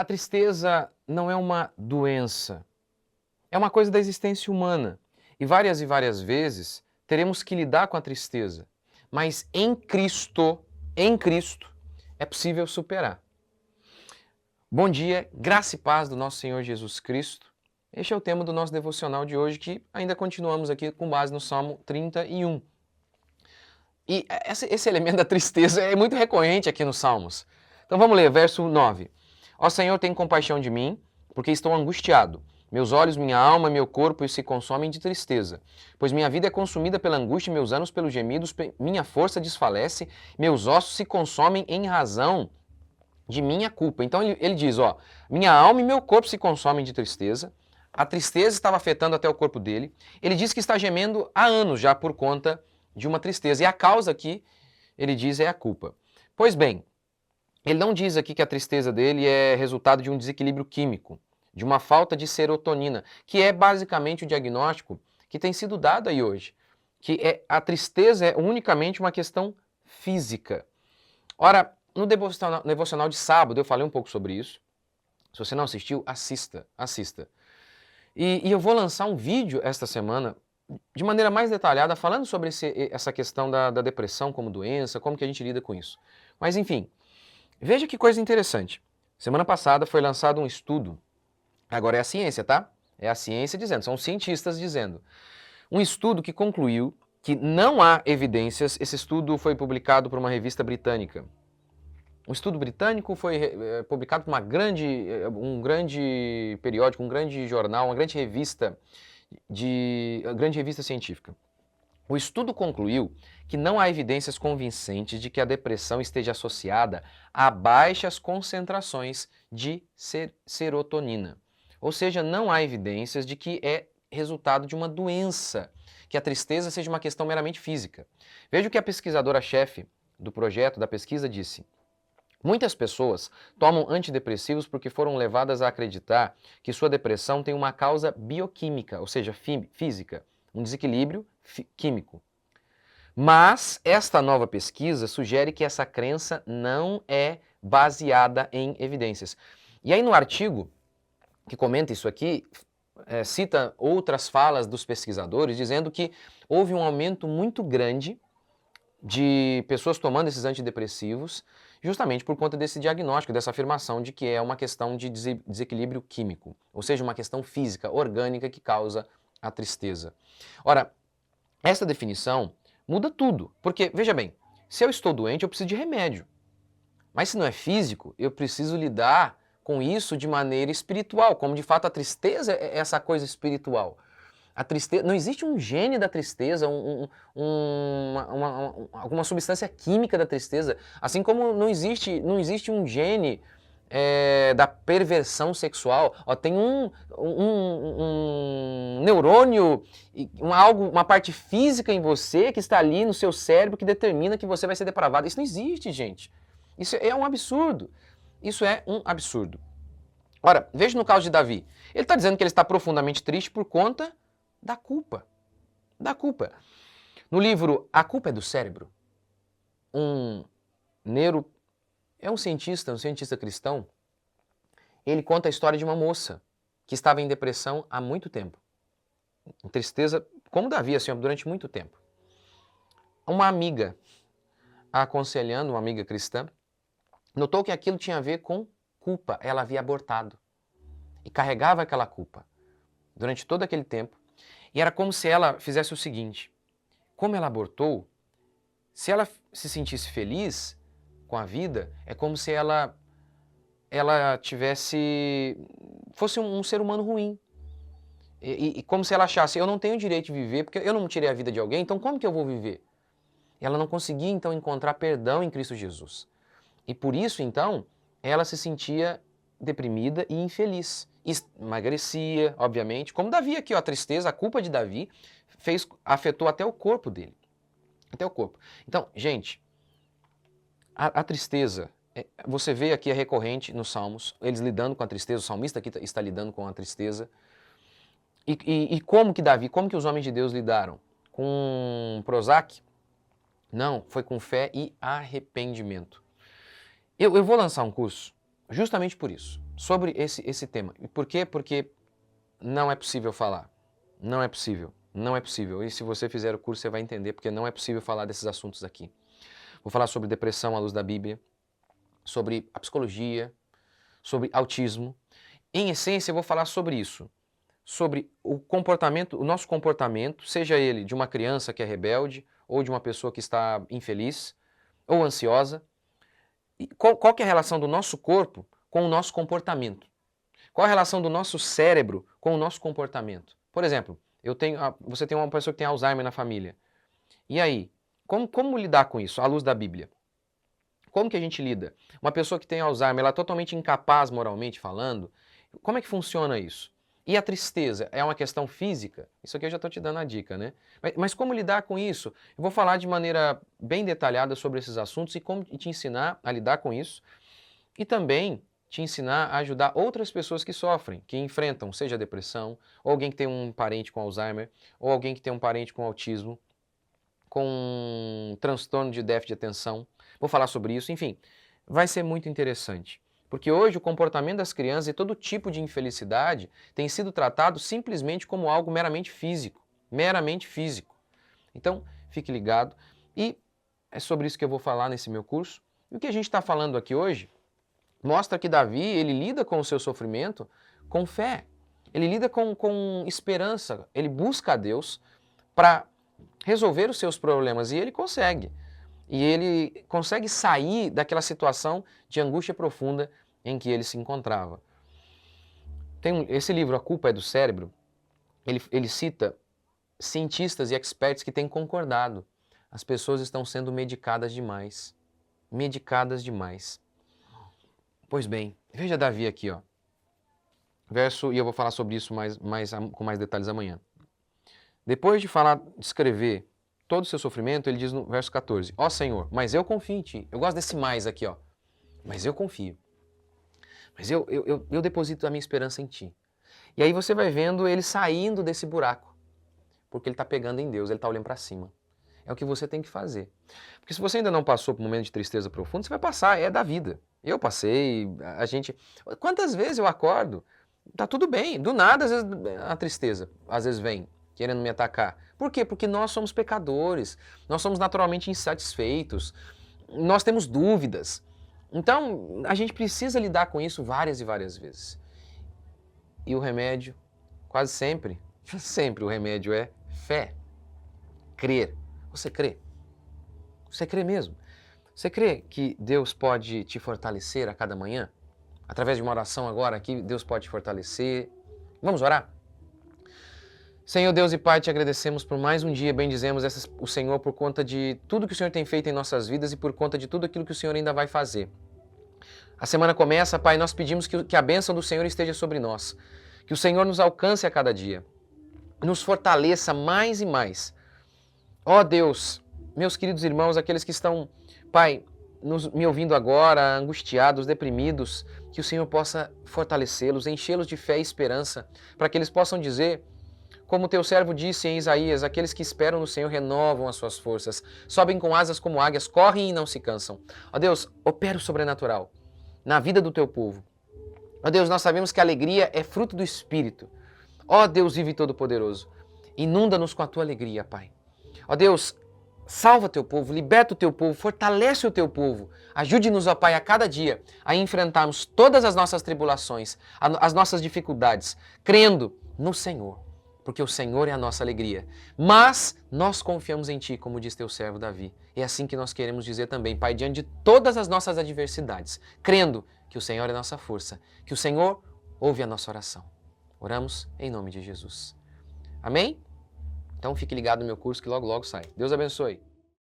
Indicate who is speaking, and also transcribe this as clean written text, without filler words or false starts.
Speaker 1: A tristeza não é uma doença, é uma coisa da existência humana. E várias vezes teremos que lidar com a tristeza. Mas em Cristo, é possível superar. Bom dia, graça e paz do nosso Senhor Jesus Cristo. Este é o tema do nosso devocional de hoje, que ainda continuamos aqui com base no Salmo 31. E esse elemento da tristeza é muito recorrente aqui nos Salmos. Então vamos ler, verso 9. Ó Senhor, tem compaixão de mim, porque estou angustiado. Meus olhos, minha alma, meu corpo se consomem de tristeza. Pois minha vida é consumida pela angústia, meus anos pelos gemidos, minha força desfalece, meus ossos se consomem em razão de minha culpa. Então ele diz, ó, minha alma e meu corpo se consomem de tristeza. A tristeza estava afetando até o corpo dele. Ele diz que está gemendo há anos já por conta de uma tristeza. E a causa aqui, ele diz, é a culpa. Pois bem, ele não diz aqui que a tristeza dele é resultado de um desequilíbrio químico, de uma falta de serotonina, que é basicamente o diagnóstico que tem sido dado aí hoje, que a tristeza é unicamente uma questão física. Ora, no devocional de sábado eu falei um pouco sobre isso. Se você não assistiu, assista. E eu vou lançar um vídeo esta semana de maneira mais detalhada falando sobre essa questão da depressão como doença, como que a gente lida com isso. Mas enfim, veja que coisa interessante. Semana passada foi lançado um estudo, agora é a ciência, tá? É a ciência dizendo, são cientistas dizendo. Um estudo que concluiu que não há evidências, esse estudo foi publicado por uma revista britânica. Um estudo britânico foi publicado por um grande periódico, um grande jornal, uma grande revista científica. O estudo concluiu que não há evidências convincentes de que a depressão esteja associada a baixas concentrações de serotonina. Ou seja, não há evidências de que é resultado de uma doença, que a tristeza seja uma questão meramente física. Veja o que a pesquisadora-chefe do projeto da pesquisa disse. Muitas pessoas tomam antidepressivos porque foram levadas a acreditar que sua depressão tem uma causa bioquímica, ou seja, física, um desequilíbrio químico. Mas esta nova pesquisa sugere que essa crença não é baseada em evidências. E aí no artigo que comenta isso aqui, cita outras falas dos pesquisadores dizendo que houve um aumento muito grande de pessoas tomando esses antidepressivos justamente por conta desse diagnóstico, dessa afirmação de que é uma questão de desequilíbrio químico, ou seja, uma questão física, orgânica que causa a tristeza. Ora, essa definição muda tudo, porque, veja bem, se eu estou doente, eu preciso de remédio. Mas se não é físico, eu preciso lidar com isso de maneira espiritual, como de fato a tristeza é essa coisa espiritual. A tristeza, não existe um gene da tristeza, alguma substância química da tristeza, assim como não existe um gene da perversão sexual. Ó, tem um neurônio, uma parte física em você que está ali no seu cérebro que determina que você vai ser depravado. Isso não existe, gente. Isso é um absurdo. Isso é um absurdo. Ora, veja no caso de Davi. Ele está dizendo que ele está profundamente triste por conta da culpa. Da culpa. No livro A Culpa é do Cérebro, um cientista cristão, ele conta a história de uma moça que estava em depressão há muito tempo. Em tristeza, como Davi, assim, durante muito tempo. Uma amiga, a aconselhando, uma amiga cristã, notou que aquilo tinha a ver com culpa. Ela havia abortado e carregava aquela culpa durante todo aquele tempo. E era como se ela fizesse o seguinte, como ela abortou, se ela se sentisse feliz com a vida, é como se ela fosse um ser humano ruim. E como se ela achasse, eu não tenho direito de viver, porque eu não tirei a vida de alguém, então como que eu vou viver? Ela não conseguia, então, encontrar perdão em Cristo Jesus. E por isso, então, ela se sentia deprimida e infeliz. Emagrecia, obviamente, como Davi aqui, ó, a tristeza, a culpa de Davi afetou até o corpo dele. Até o corpo. Então, gente, a tristeza, você vê aqui, é recorrente nos Salmos, eles lidando com a tristeza, o salmista aqui está lidando com a tristeza. E como que os homens de Deus lidaram? Com Prozac? Não, foi com fé e arrependimento. Eu vou lançar um curso justamente por isso. sobre esse tema. E por quê? Porque não é possível falar. Não é possível. Não é possível. E se você fizer o curso, você vai entender, porque não é possível falar desses assuntos aqui. Vou falar sobre depressão à luz da Bíblia, sobre a psicologia, sobre autismo. Em essência, eu vou falar sobre isso. Sobre o comportamento, o nosso comportamento, seja ele de uma criança que é rebelde, ou de uma pessoa que está infeliz, ou ansiosa. E qual que é a relação do nosso corpo com o nosso comportamento? Qual a relação do nosso cérebro com o nosso comportamento? Por exemplo, você tem uma pessoa que tem Alzheimer na família. E aí? Como lidar com isso, à luz da Bíblia? Como que a gente lida? Uma pessoa que tem Alzheimer, ela é totalmente incapaz moralmente falando. Como é que funciona isso? E a tristeza é uma questão física? Isso aqui eu já estou te dando a dica, né? Mas como lidar com isso? Eu vou falar de maneira bem detalhada sobre esses assuntos e como te ensinar a lidar com isso. E também te ensinar a ajudar outras pessoas que sofrem, que enfrentam, seja depressão, ou alguém que tem um parente com Alzheimer, ou alguém que tem um parente com autismo, com transtorno de déficit de atenção. Vou falar sobre isso, enfim, vai ser muito interessante. Porque hoje o comportamento das crianças e todo tipo de infelicidade tem sido tratado simplesmente como algo meramente físico. Meramente físico. Então, fique ligado. E é sobre isso que eu vou falar nesse meu curso. E o que a gente está falando aqui hoje mostra que Davi, ele lida com o seu sofrimento com fé. Ele lida com esperança. Ele busca a Deus para resolver os seus problemas. E ele consegue. E ele consegue sair daquela situação de angústia profunda em que ele se encontrava. Esse livro, A Culpa é do Cérebro, ele cita cientistas e experts que têm concordado. As pessoas estão sendo medicadas demais. Medicadas demais. Pois bem, veja Davi aqui, ó. E eu vou falar sobre isso com mais detalhes amanhã. Depois de escrever todo o seu sofrimento, ele diz no verso 14, ó Senhor, mas eu confio em Ti. Eu gosto desse mais aqui, ó. Mas eu confio. Mas eu deposito a minha esperança em Ti. E aí você vai vendo ele saindo desse buraco. Porque ele está pegando em Deus, ele está olhando para cima. É o que você tem que fazer. Porque se você ainda não passou por um momento de tristeza profunda, você vai passar, é da vida. Eu passei, a gente... Quantas vezes eu acordo? Tá tudo bem, do nada às vezes a tristeza, às vezes vem, querendo me atacar. Por quê? Porque nós somos pecadores, nós somos naturalmente insatisfeitos, nós temos dúvidas. Então, a gente precisa lidar com isso várias e várias vezes. E o remédio, quase sempre, sempre o remédio é fé. Crer. Você crê? Você crê mesmo? Você crê que Deus pode te fortalecer a cada manhã? Através de uma oração agora aqui, Deus pode te fortalecer. Vamos orar? Senhor Deus e Pai, te agradecemos por mais um dia, bendizemos o Senhor por conta de tudo que o Senhor tem feito em nossas vidas e por conta de tudo aquilo que o Senhor ainda vai fazer. A semana começa, Pai, nós pedimos que a bênção do Senhor esteja sobre nós, que o Senhor nos alcance a cada dia, nos fortaleça mais e mais. Ó Deus, meus queridos irmãos, aqueles que estão, Pai, me ouvindo agora, angustiados, deprimidos, que o Senhor possa fortalecê-los, enchê-los de fé e esperança, para que eles possam dizer, como teu servo disse em Isaías, aqueles que esperam no Senhor renovam as suas forças, sobem com asas como águias, correm e não se cansam. Ó Deus, opera o sobrenatural na vida do teu povo. Ó Deus, nós sabemos que a alegria é fruto do Espírito. Ó Deus vivo e todo-poderoso, inunda-nos com a tua alegria, Pai. Ó Deus, salva teu povo, liberta o teu povo, fortalece o teu povo. Ajude-nos, ó Pai, a cada dia a enfrentarmos todas as nossas tribulações, as nossas dificuldades, crendo no Senhor, porque o Senhor é a nossa alegria. Mas nós confiamos em Ti, como diz teu servo Davi. É assim que nós queremos dizer também, Pai, diante de todas as nossas adversidades, crendo que o Senhor é a nossa força, que o Senhor ouve a nossa oração. Oramos em nome de Jesus. Amém? Então fique ligado no meu curso que logo logo sai. Deus abençoe.